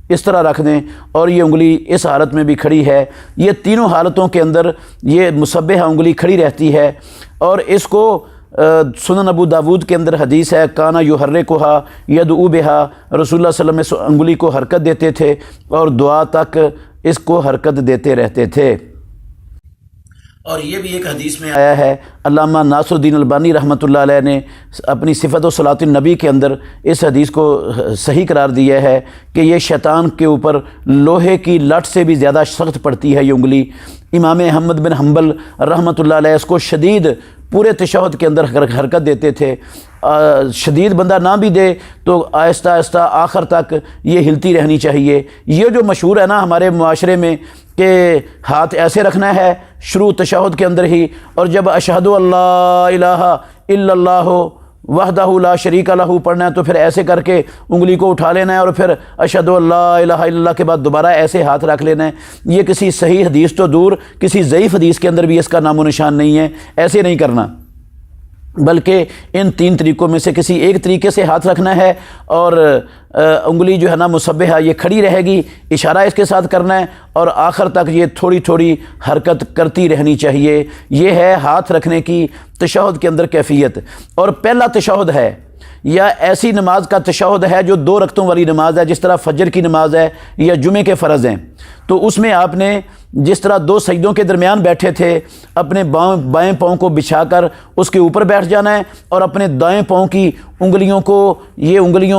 اس طرح رکھ دیں اور یہ انگلی اس حالت میں بھی کھڑی ہے، یہ تینوں حالتوں کے اندر یہ مسبحہ انگلی کھڑی رہتی ہے۔ اور اس کو سنن ابو داود کے اندر حدیث ہے، کانا یحرکھا یدعو بہا، رسول اللہ صلی اللہ علیہ وسلم اس انگلی کو حرکت دیتے تھے اور دعا تک اس کو حرکت دیتے رہتے تھے۔ اور یہ بھی ایک حدیث میں آیا ہے، علامہ ناصر الدین البانی رحمۃ اللہ علیہ نے اپنی صفت و صلاۃ النبی کے اندر اس حدیث کو صحیح قرار دیا ہے کہ یہ شیطان کے اوپر لوہے کی لٹ سے بھی زیادہ سخت پڑتی ہے یہ انگلی۔ امام احمد بن حنبل رحمۃ اللہ علیہ اس کو شدید پورے تشہد کے اندر حرکت دیتے تھے، شدید بندہ نہ بھی دے تو آہستہ آہستہ آخر تک یہ ہلتی رہنی چاہیے۔ یہ جو مشہور ہے نا ہمارے معاشرے میں کہ ہاتھ ایسے رکھنا ہے شروع تشہد کے اندر ہی، اور جب اشہد اللہ الہ الا اللہ وحدہ لا شریک لہ پڑھنا ہے تو پھر ایسے کر کے انگلی کو اٹھا لینا ہے، اور پھر اشہد اللہ الہ الا اللہ کے بعد دوبارہ ایسے ہاتھ رکھ لینا ہے۔ یہ کسی صحیح حدیث تو دور، کسی ضعیف حدیث کے اندر بھی اس کا نام و نشان نہیں ہے، ایسے نہیں کرنا، بلکہ ان تین طریقوں میں سے کسی ایک طریقے سے ہاتھ رکھنا ہے، اور انگلی جو ہے نا مسبحہ یہ کھڑی رہے گی، اشارہ اس کے ساتھ کرنا ہے، اور آخر تک یہ تھوڑی تھوڑی حرکت کرتی رہنی چاہیے۔ یہ ہے ہاتھ رکھنے کی تشہد کے اندر کیفیت۔ اور پہلا تشہد ہے یا ایسی نماز کا تشہد ہے جو 2 رکعتوں والی نماز ہے، جس طرح فجر کی نماز ہے یا جمعے کے فرض ہیں، تو اس میں آپ نے جس طرح 2 سجدوں کے درمیان بیٹھے تھے اپنے بائیں پاؤں کو بچھا کر اس کے اوپر بیٹھ جانا ہے، اور اپنے دائیں پاؤں کی انگلیوں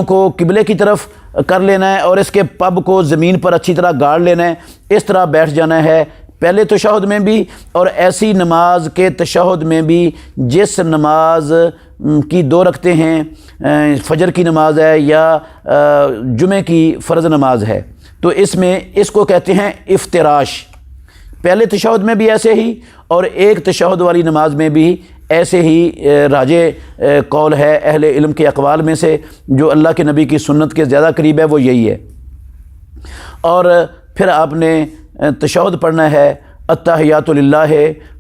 کو قبلے کی طرف کر لینا ہے، اور اس کے پب کو زمین پر اچھی طرح گاڑ لینا ہے، اس طرح بیٹھ جانا ہے پہلے تشہد میں بھی، اور ایسی نماز کے تشہد میں بھی جس نماز کی 2 رکعتیں ہیں، فجر کی نماز ہے یا جمعے کی فرض نماز ہے، تو اس میں اس کو کہتے ہیں افتراش۔ پہلے تشہد میں بھی ایسے ہی، اور ایک تشہد والی نماز میں بھی ایسے ہی راجح قول ہے اہل علم کے اقوال میں سے، جو اللہ کے نبی کی سنت کے زیادہ قریب ہے، وہ یہی ہے۔ اور پھر آپ نے تشہد پڑھنا ہے، التحیات للہ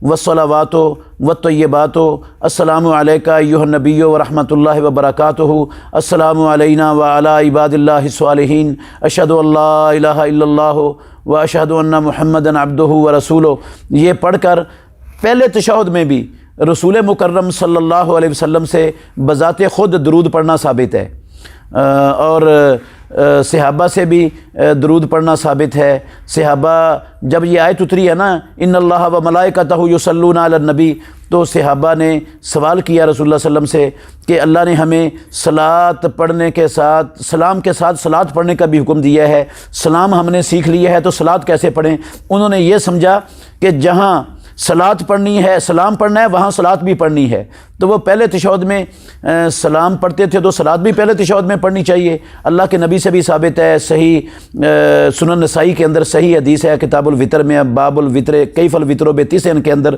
والصلوات والطیبات، السلام علیک ایھا النبی ورحمۃ اللہ وبرکاتہ، السلام علینا وعلی عباد اللہ الصالحین، اشہد ان لا الہ الا اللہ واشہد ان محمدا عبدہ ورسولہ۔ یہ پڑھ کر پہلے تشہد میں بھی رسول مکرم صلی اللہ علیہ وسلم سے بذات خود درود پڑھنا ثابت ہے، اور صحابہ سے بھی درود پڑھنا ثابت ہے۔ صحابہ جب یہ آیت اتری ہے نا ان اللہ و ملائکتہ یصلون علی النبی، تو صحابہ نے سوال کیا رسول اللہ صلی اللہ علیہ وسلم سے کہ اللہ نے ہمیں صلاۃ پڑھنے کے ساتھ سلام کے ساتھ صلاۃ پڑھنے کا بھی حکم دیا ہے، سلام ہم نے سیکھ لیا ہے تو صلاۃ کیسے پڑھیں؟ انہوں نے یہ سمجھا کہ جہاں صلاۃ پڑھنی ہے، سلام پڑھنا ہے، وہاں صلاۃ بھی پڑھنی ہے، تو وہ پہلے تشہد میں سلام پڑھتے تھے تو صلاۃ بھی پہلے تشہد میں پڑھنی چاہیے۔ اللہ کے نبی سے بھی ثابت ہے، صحیح سنن نسائی کے اندر صحیح حدیث ہے، کتاب الوتر میں باب الوتر کیف الوتر بتسع کے اندر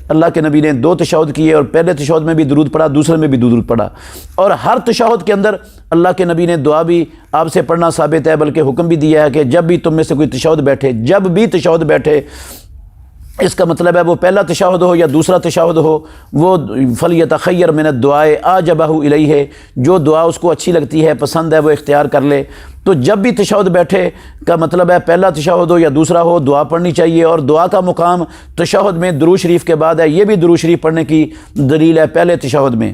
اللہ کے نبی نے 2 تشہد کیے، اور پہلے تشہد میں بھی درود پڑھا، دوسرے میں بھی درود پڑھا، اور ہر تشہد کے اندر اللہ کے نبی نے دعا بھی آپ سے پڑھنا ثابت ہے، بلکہ حکم بھی دیا ہے کہ جب بھی تم میں سے کوئی تشہد بیٹھے، جب بھی تشہد بیٹھے، اس کا مطلب ہے وہ پہلا تشہد ہو یا دوسرا تشہد ہو، وہ فلیتخیر من الدعاء اعجبہ الیہ، جو دعا اس کو اچھی لگتی ہے، پسند ہے، وہ اختیار کر لے۔ تو جب بھی تشہد بیٹھے کا مطلب ہے پہلا تشہد ہو یا دوسرا ہو، دعا پڑھنی چاہیے، اور دعا کا مقام تشہد میں درود شریف کے بعد ہے، یہ بھی درود شریف پڑھنے کی دلیل ہے پہلے تشہد میں۔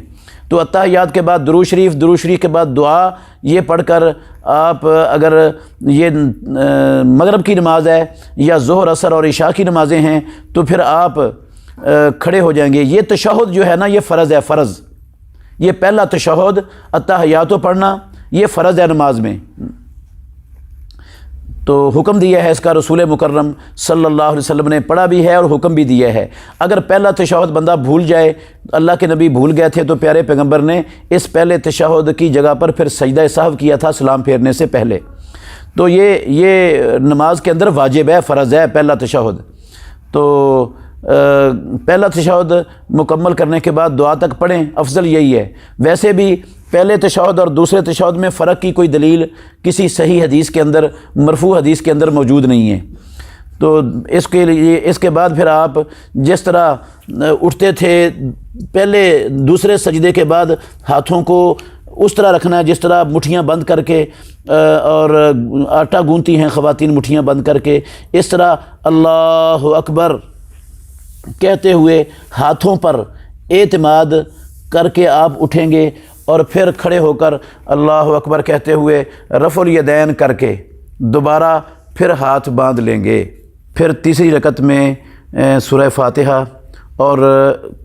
تو اتحیات کے بعد درود شریف کے بعد دعا، یہ پڑھ کر آپ اگر یہ مغرب کی نماز ہے یا ظہر عصر اور عشاء کی نمازیں ہیں تو پھر آپ کھڑے ہو جائیں گے۔ یہ تشہد جو ہے نا یہ فرض ہے، فرض، یہ پہلا تشہد اتحیات پڑھنا یہ فرض ہے نماز میں، تو حکم دیا ہے اس کا رسول مکرم صلی اللہ علیہ وسلم نے، پڑھا بھی ہے اور حکم بھی دیا ہے۔ اگر پہلا تشہد بندہ بھول جائے، اللہ کے نبی بھول گئے تھے تو پیارے پیغمبر نے اس پہلے تشہد کی جگہ پر پھر سجدہ سہو کیا تھا سلام پھیرنے سے پہلے، تو یہ نماز کے اندر واجب ہے، فرض ہے پہلا تشہد۔ تو پہلا تشہد مکمل کرنے کے بعد دعا تک پڑھیں، افضل یہی ہے۔ ویسے بھی پہلے تشہد اور دوسرے تشہد میں فرق کی کوئی دلیل کسی صحیح حدیث کے اندر، مرفوع حدیث کے اندر موجود نہیں ہے۔ تو اس کے لیے اس کے بعد پھر آپ جس طرح اٹھتے تھے پہلے دوسرے سجدے کے بعد ہاتھوں کو اس طرح رکھنا ہے جس طرح مٹھیاں بند کر کے اور آٹا گونتی ہیں خواتین مٹھیاں بند کر کے، اس طرح اللہ اکبر کہتے ہوئے ہاتھوں پر اعتماد کر کے آپ اٹھیں گے، اور پھر کھڑے ہو کر اللہ اکبر کہتے ہوئے رفع الیدین کر کے دوبارہ پھر ہاتھ باندھ لیں گے۔ پھر تیسری رکعت میں سورہ فاتحہ، اور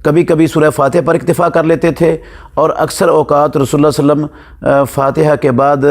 کبھی کبھی سورہ فاتحہ پر اکتفا کر لیتے تھے، اور اکثر اوقات رسول اللہ صلی اللہ علیہ وسلم فاتحہ کے بعد